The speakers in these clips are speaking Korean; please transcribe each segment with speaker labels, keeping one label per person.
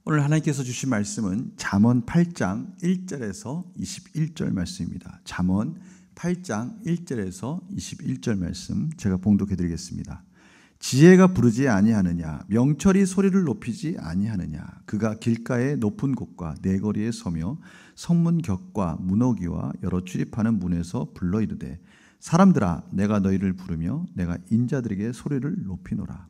Speaker 1: 오늘 하나님께서 주신 말씀은 잠언 8장 1절에서 21절 말씀입니다. 잠언 8장 1절에서 21절 말씀 제가 봉독해 드리겠습니다. 지혜가 부르지 아니하느냐, 명철이 소리를 높이지 아니하느냐. 그가 길가의 높은 곳과 내거리에 서며 성문 격과 문어기와 여러 출입하는 문에서 불러 이르되, 사람들아 내가 너희를 부르며 내가 인자들에게 소리를 높이노라.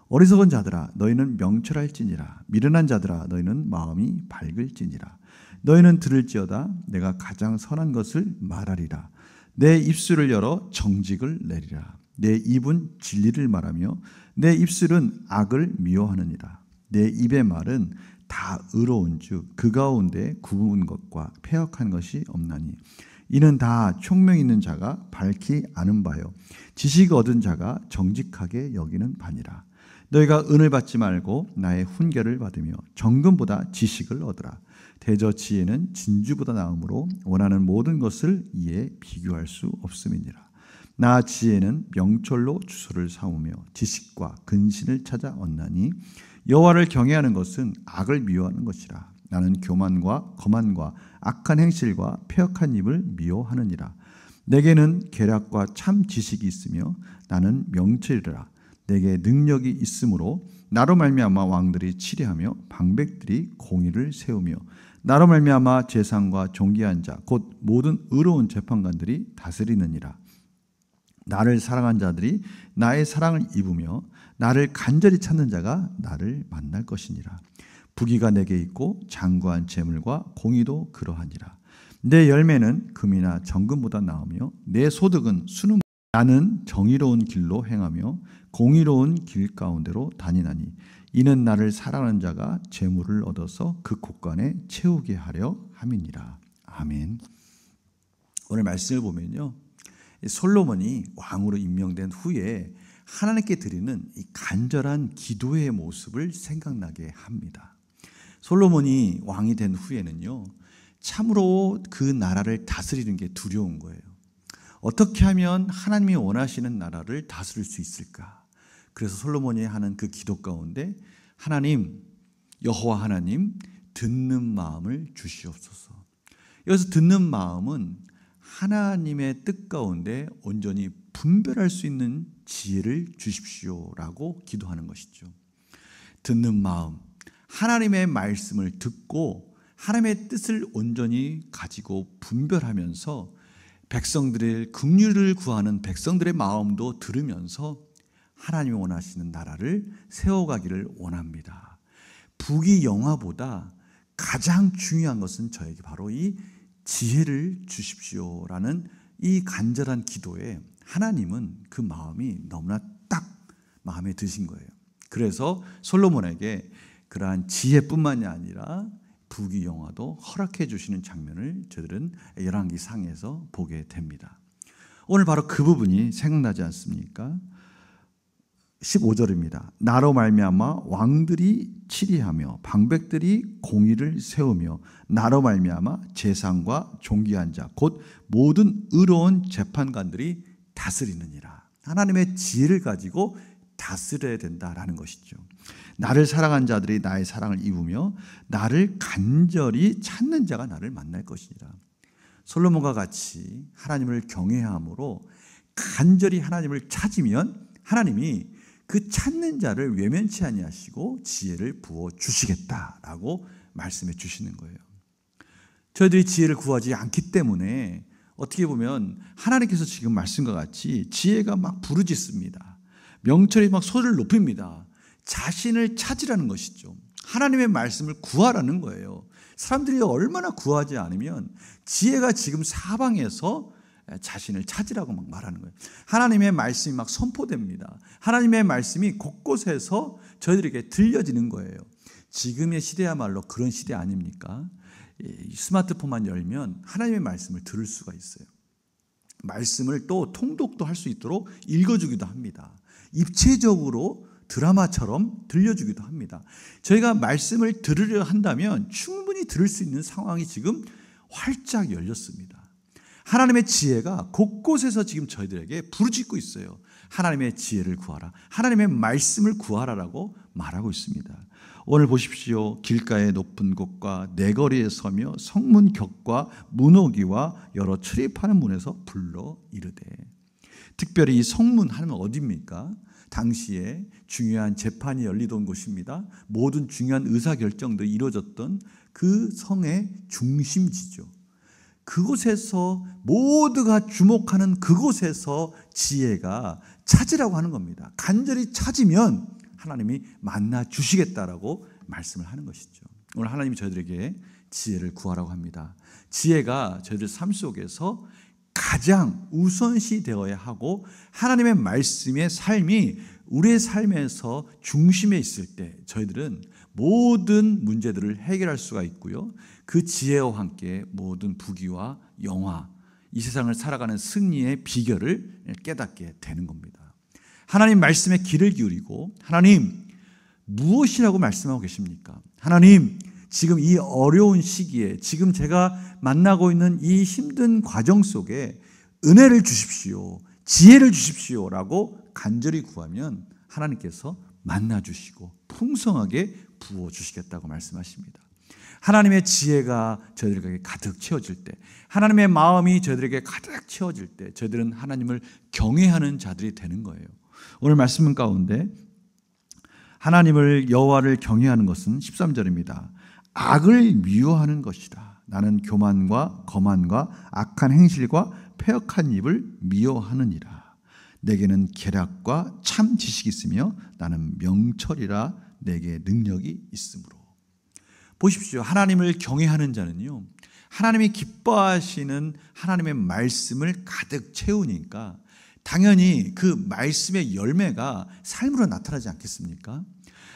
Speaker 1: 어리석은 자들아 너희는 명철할지니라. 미련한 자들아 너희는 마음이 밝을지니라. 너희는 들을지어다 내가 가장 선한 것을 말하리라. 내 입술을 열어 정직을 내리라. 내 입은 진리를 말하며 내 입술은 악을 미워하느니라. 내 입의 말은 다 의로운즉 그 가운데 구분 것과 패역한 것이 없나니 이는 다 총명 있는 자가 밝히 아는 바요 지식 얻은 자가 정직하게 여기는 바니라. 너희가 은을 받지 말고 나의 훈계를 받으며 정금보다 지식을 얻으라. 대저 지혜는 진주보다 나음으로 원하는 모든 것을 이에 비교할 수 없음이니라. 나 지혜는 명철로 주소를 삼으며 지식과 근신을 찾아 얻나니 여호와를 경외하는 것은 악을 미워하는 것이라. 나는 교만과 거만과 악한 행실과 패역한 입을 미워하느니라. 내게는 계략과 참 지식이 있으며 나는 명철이라. 내게 능력이 있으므로 나로 말미암아 왕들이 치리하며 방백들이 공의를 세우며 나로 말미암아 재상과 존귀한 자 곧 모든 의로운 재판관들이 다스리느니라. 나를 사랑한 자들이 나의 사랑을 입으며 나를 간절히 찾는 자가 나를 만날 것이니라. 부귀가 내게 있고 장구한 재물과 공의도 그러하니라. 내 열매는 금이나 정금보다 나으며 내 소득은 수는. 나는 정의로운 길로 행하며 공의로운 길 가운데로 다니나니 이는 나를 사랑하는 자가 재물을 얻어서 그 곳간에 채우게 하려 함이니라. 아멘. 오늘 말씀을 보면요, 솔로몬이 왕으로 임명된 후에 하나님께 드리는 이 간절한 기도의 모습을 생각나게 합니다. 솔로몬이 왕이 된 후에는요, 참으로 그 나라를 다스리는 게 두려운 거예요. 어떻게 하면 하나님이 원하시는 나라를 다스릴 수 있을까? 그래서 솔로몬이 하는 그 기도 가운데 하나님, 여호와 하나님, 듣는 마음을 주시옵소서. 여기서 듣는 마음은 하나님의 뜻 가운데 온전히 분별할 수 있는 지혜를 주십시오라고 기도하는 것이죠. 듣는 마음, 하나님의 말씀을 듣고 하나님의 뜻을 온전히 가지고 분별하면서 백성들의 긍휼을 구하는 백성들의 마음도 들으면서 하나님이 원하시는 나라를 세워가기를 원합니다. 부귀영화보다 가장 중요한 것은 저에게 바로 이 지혜를 주십시오라는 이 간절한 기도에 하나님은 그 마음이 너무나 딱 마음에 드신 거예요. 그래서 솔로몬에게 그러한 지혜뿐만이 아니라 부귀영화도 허락해 주시는 장면을 저들은 열왕기상에서 보게 됩니다. 오늘 바로 그 부분이 생각나지 않습니까? 15절입니다. 나로 말미암아 왕들이 치리하며 방백들이 공의를 세우며 나로 말미암아 재상과 존귀한 자 곧 모든 의로운 재판관들이 다스리느니라. 하나님의 지혜를 가지고 다스려야 된다라는 것이죠. 나를 사랑한 자들이 나의 사랑을 입으며 나를 간절히 찾는 자가 나를 만날 것이니라. 솔로몬과 같이 하나님을 경외함으로 간절히 하나님을 찾으면 하나님이 그 찾는 자를 외면치 아니하시고 지혜를 부어 주시겠다라고 말씀해 주시는 거예요. 저희들이 지혜를 구하지 않기 때문에 어떻게 보면 하나님께서 지금 말씀과 같이 지혜가 막 부르짖습니다. 명철이 막 소리를 높입니다. 자신을 찾으라는 것이죠. 하나님의 말씀을 구하라는 거예요. 사람들이 얼마나 구하지 않으면 지혜가 지금 사방에서 자신을 찾으라고 막 말하는 거예요. 하나님의 말씀이 막 선포됩니다. 하나님의 말씀이 곳곳에서 저희들에게 들려지는 거예요. 지금의 시대야말로 그런 시대 아닙니까? 스마트폰만 열면 하나님의 말씀을 들을 수가 있어요. 말씀을 또 통독도 할 수 있도록 읽어주기도 합니다. 입체적으로 드라마처럼 들려주기도 합니다. 저희가 말씀을 들으려 한다면 충분히 들을 수 있는 상황이 지금 활짝 열렸습니다. 하나님의 지혜가 곳곳에서 지금 저희들에게 부르짖고 있어요. 하나님의 지혜를 구하라. 하나님의 말씀을 구하라라고 말하고 있습니다. 오늘 보십시오. 길가의 높은 곳과 내거리에 서며 성문 격과 문호기와 여러 출입하는 문에서 불러 이르되. 특별히 이 성문 하면 어디입니까? 당시에 중요한 재판이 열리던 곳입니다. 모든 중요한 의사결정들이 이루어졌던 그 성의 중심지죠. 그곳에서 모두가 주목하는 그곳에서 지혜가 찾으라고 하는 겁니다. 간절히 찾으면 하나님이 만나 주시겠다라고 말씀을 하는 것이죠. 오늘 하나님이 저희들에게 지혜를 구하라고 합니다. 지혜가 저희들 삶 속에서 가장 우선시 되어야 하고 하나님의 말씀의 삶이 우리의 삶에서 중심에 있을 때 저희들은 모든 문제들을 해결할 수가 있고요. 그 지혜와 함께 모든 부귀와 영화, 이 세상을 살아가는 승리의 비결을 깨닫게 되는 겁니다. 하나님 말씀에 귀를 기울이고 하나님 무엇이라고 말씀하고 계십니까? 하나님 지금 이 어려운 시기에 지금 제가 만나고 있는 이 힘든 과정 속에 은혜를 주십시오. 지혜를 주십시오라고 간절히 구하면 하나님께서 만나주시고 풍성하게 부어주시겠다고 말씀하십니다. 하나님의 지혜가 저희들에게 가득 채워질 때, 하나님의 마음이 저희들에게 가득 채워질 때 저희들은 하나님을 경외하는 자들이 되는 거예요. 오늘 말씀 가운데 하나님을 여호와를 경외하는 것은 13절입니다. 악을 미워하는 것이다. 나는 교만과 거만과 악한 행실과 패역한 입을 미워하느니라. 내게는 계략과 참 지식이 있으며 나는 명철이라 내게 능력이 있으므로. 보십시오. 하나님을 경외하는 자는요, 하나님이 기뻐하시는 하나님의 말씀을 가득 채우니까 당연히 그 말씀의 열매가 삶으로 나타나지 않겠습니까?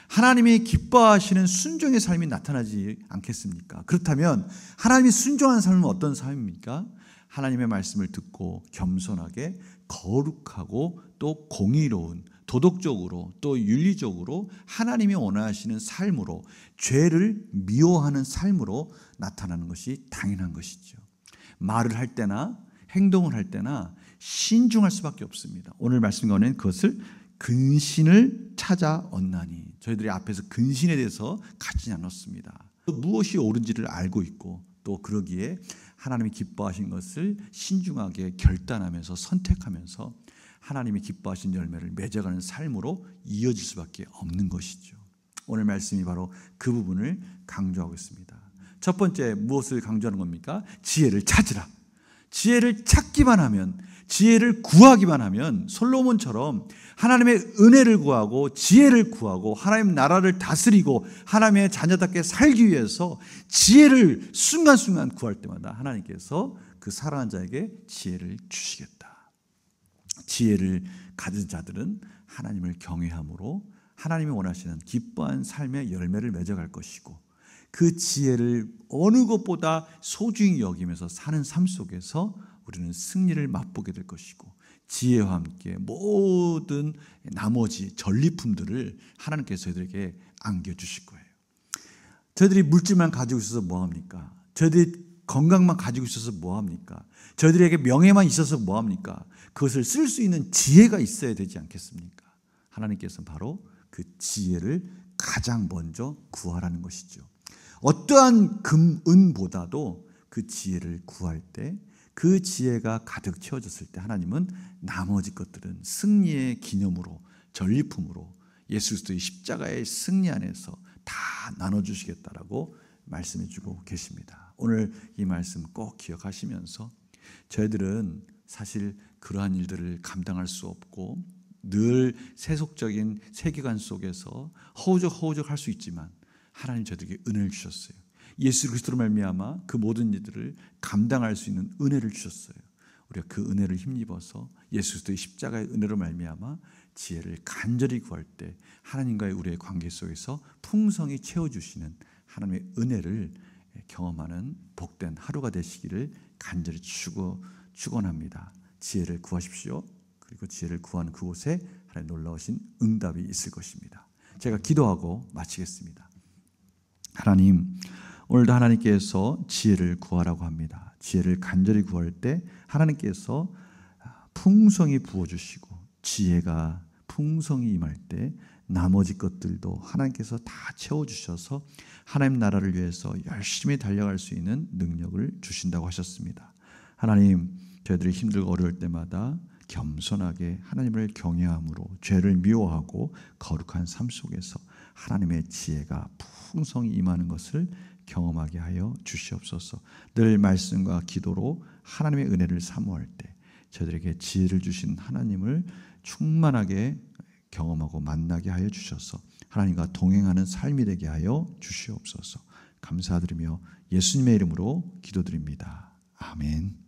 Speaker 1: 하나님이 기뻐하시는 순종의 삶이 나타나지 않겠습니까? 그렇다면 하나님이 순종하는 삶은 어떤 삶입니까? 하나님의 말씀을 듣고 겸손하게 거룩하고 또 공의로운, 도덕적으로 또 윤리적으로 하나님이 원하시는 삶으로, 죄를 미워하는 삶으로 나타나는 것이 당연한 것이죠. 말을 할 때나 행동을 할 때나 신중할 수밖에 없습니다. 오늘 말씀 가운데 그것을 근신을 찾아 얻나니, 저희들이 앞에서 근신에 대해서 같이 나눴습니다. 무엇이 옳은지를 알고 있고 또 그러기에 하나님이 기뻐하신 것을 신중하게 결단하면서 선택하면서 하나님이 기뻐하신 열매를 맺어가는 삶으로 이어질 수밖에 없는 것이죠. 오늘 말씀이 바로 그 부분을 강조하고 있습니다. 첫 번째 무엇을 강조하는 겁니까? 지혜를 찾으라. 지혜를 찾기만 하면, 지혜를 구하기만 하면 솔로몬처럼 하나님의 은혜를 구하고 지혜를 구하고 하나님 나라를 다스리고 하나님의 자녀답게 살기 위해서 지혜를 순간순간 구할 때마다 하나님께서 그 사랑하는 자에게 지혜를 주시겠다. 지혜를 가진 자들은 하나님을 경외함으로 하나님이 원하시는 기뻐한 삶의 열매를 맺어갈 것이고, 그 지혜를 어느 것보다 소중히 여기면서 사는 삶 속에서 우리는 승리를 맛보게 될 것이고, 지혜와 함께 모든 나머지 전리품들을 하나님께서 저희들에게 안겨주실 거예요. 저희들이 물질만 가지고 있어서 뭐합니까? 저희들이 건강만 가지고 있어서 뭐합니까? 저희들에게 명예만 있어서 뭐합니까? 그것을 쓸 수 있는 지혜가 있어야 되지 않겠습니까? 하나님께서는 바로 그 지혜를 가장 먼저 구하라는 것이죠. 어떠한 금, 은보다도 그 지혜를 구할 때, 그 지혜가 가득 채워졌을 때 하나님은 나머지 것들은 승리의 기념으로, 전리품으로 예수 그리스도의 십자가의 승리 안에서 다 나눠주시겠다라고 말씀해 주고 계십니다. 오늘 이 말씀 꼭 기억하시면서 저희들은 사실 그러한 일들을 감당할 수 없고 늘 세속적인 세계관 속에서 허우적 할 수 있지만 하나님 저희들에게 은혜를 주셨어요. 예수 그리스도로 말미암아 그 모든 일들을 감당할 수 있는 은혜를 주셨어요. 우리가 그 은혜를 힘입어서 예수 그리스도의 십자가의 은혜로 말미암아 지혜를 간절히 구할 때 하나님과의 우리의 관계 속에서 풍성히 채워주시는 하나님의 은혜를 경험하는 복된 하루가 되시기를 간절히 축원합니다. 지혜를 구하십시오. 그리고 지혜를 구하는 그곳에 하나님 놀라우신 응답이 있을 것입니다. 제가 기도하고 마치겠습니다. 하나님, 오늘도 하나님께서 지혜를 구하라고 합니다. 지혜를 간절히 구할 때 하나님께서 풍성히 부어주시고 지혜가 풍성히 임할 때 나머지 것들도 하나님께서 다 채워주셔서 하나님 나라를 위해서 열심히 달려갈 수 있는 능력을 주신다고 하셨습니다. 하나님, 저희들이 힘들고 어려울 때마다 겸손하게 하나님을 경외함으로 죄를 미워하고 거룩한 삶 속에서 하나님의 지혜가 풍성히 임하는 것을 경험하게 하여 주시옵소서. 늘 말씀과 기도로 하나님의 은혜를 사모할 때 저희들에게 지혜를 주신 하나님을 충만하게 경험하고 만나게 하여 주셔서 하나님과 동행하는 삶이 되게 하여 주시옵소서. 감사드리며 예수님의 이름으로 기도드립니다. 아멘.